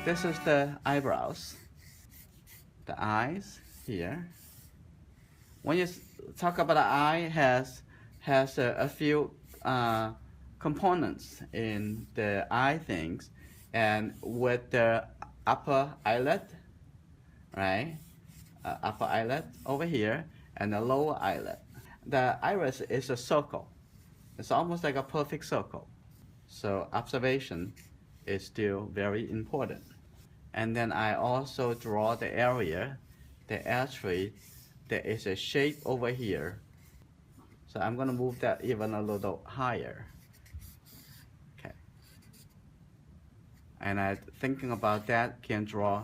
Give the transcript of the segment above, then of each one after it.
This is the eyebrows, the eyes here. When you talk about the eye, has a few components in the eye things, and with the upper eyelid, right? Upper eyelid over here, and the lower eyelid. The iris is a circle. It's almost like a perfect circle. So observation is still very important. And then I also draw the area, the actually there is a shape over here. So I'm going to move that even a little higher. Okay. And I thinking about that, can draw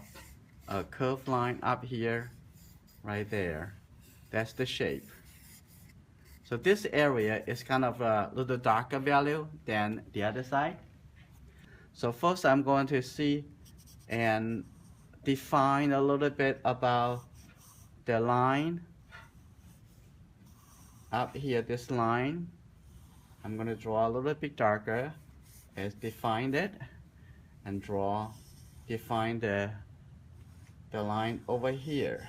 a curved line up here, right there. That's the shape. So this area is kind of a little darker value than the other side. So first I'm going to see and define a little bit about the line up here, this line. I'm going to draw a little bit darker as define it, and define the line over here.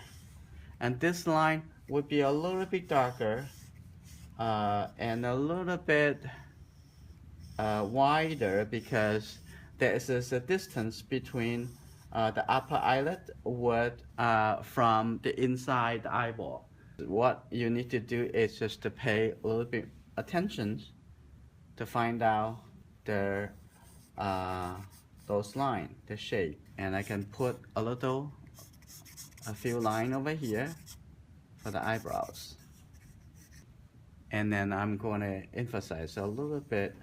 And this line would be a little bit darker and a little bit wider, because there is a distance between the upper eyelid from the inside the eyeball. What you need to do is just to pay a little bit attention to find out the those lines, the shape. And I can put a few lines over here for the eyebrows. And then I'm going to emphasize a little bit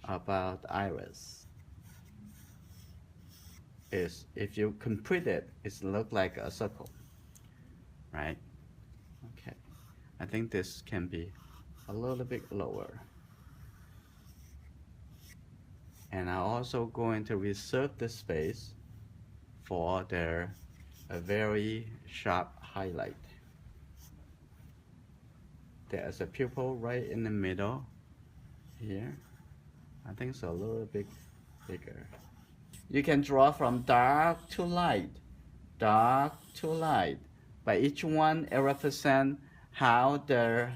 about the iris. If you complete it, it looks like a circle, right? Okay, I think this can be a little bit lower. And I'm also going to reserve the space for a very sharp highlight. There's a pupil right in the middle here. I think it's a little bit bigger. You can draw from dark to light, dark to light. But each one represents how the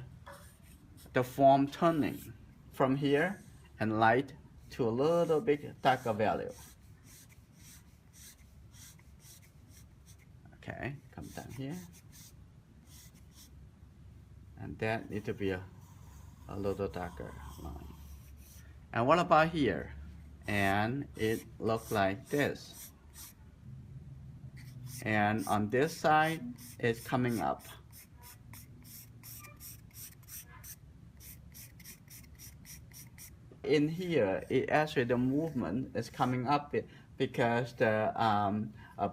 form turning from here and light to a little bit darker value. Okay, come down here. And that needs to be a little darker line. And what about here? And it looks like this. And on this side, it's coming up. In here, the movement is coming up because the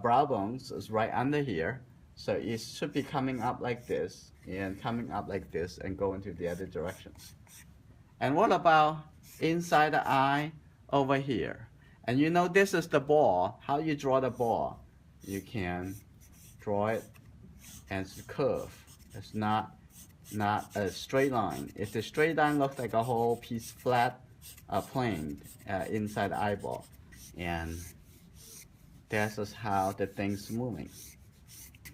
brow bones is right under here. So it should be coming up like this, and coming up like this, and go into the other direction. And what about inside the eye over here? And you know this is the ball. How you draw the ball? You can draw it as a curve. It's not a straight line. If the straight line looks like a whole piece flat plane inside the eyeball, and this is how the thing's moving.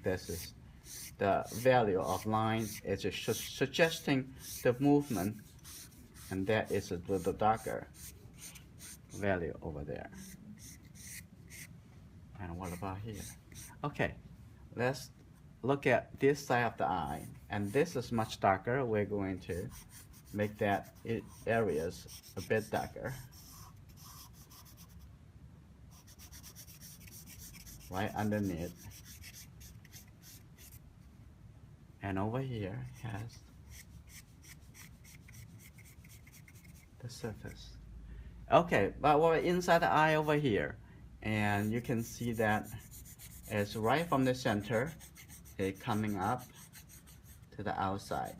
This is the value of line. It's just suggesting the movement, and that is a little darker value over there. And what about here? Okay, let's look at this side of the eye, and this is much darker. We're going to make that areas a bit darker. Right underneath. And over here has the surface. Okay, but we're inside the eye over here, and you can see that it's right from the center, it's coming up to the outside.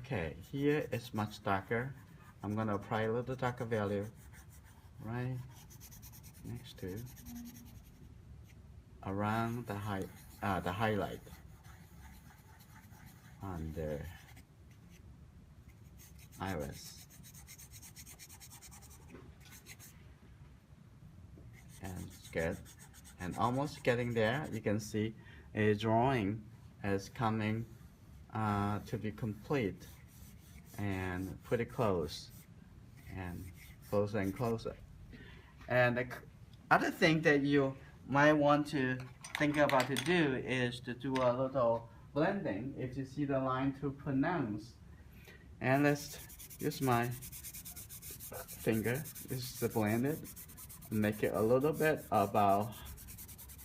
Okay, here it's much darker. I'm gonna apply a little darker value right next to around the highlight on the iris. And it's good. And almost getting there. You can see a drawing is coming to be complete and pretty close and closer and closer. And the other thing that you might want to think about to do is to do a little blending if you see the line to pronounce. And let's use my finger. This is the blended. Make it a little bit about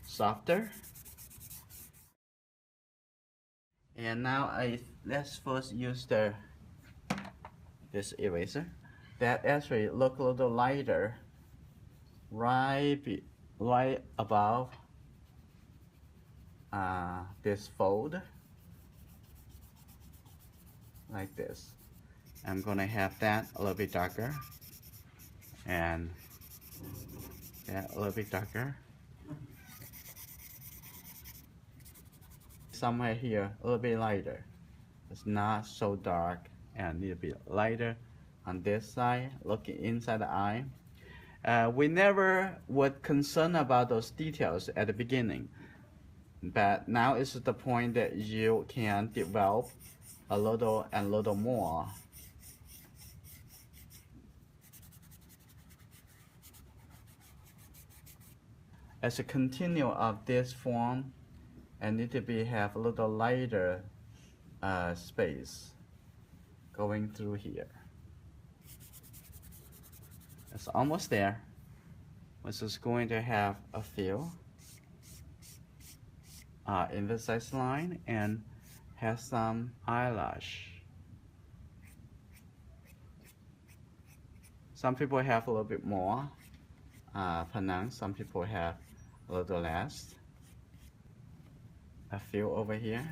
softer. And now let's first use this eraser that actually look a little lighter right above this fold like this. I'm gonna have that a little bit darker and that a little bit darker. Somewhere here a little bit lighter. It's not so dark and need to be lighter on this side, looking inside the eye. We never would concern about those details at the beginning, but now is the point that you can develop a little and a little more. As a continue of this form, I need to have a little lighter space going through here. It's almost there. We're just going to have a fill in the size line and have some eyelash. Some people have a little bit more pronounced, some people have a little less. A fill over here.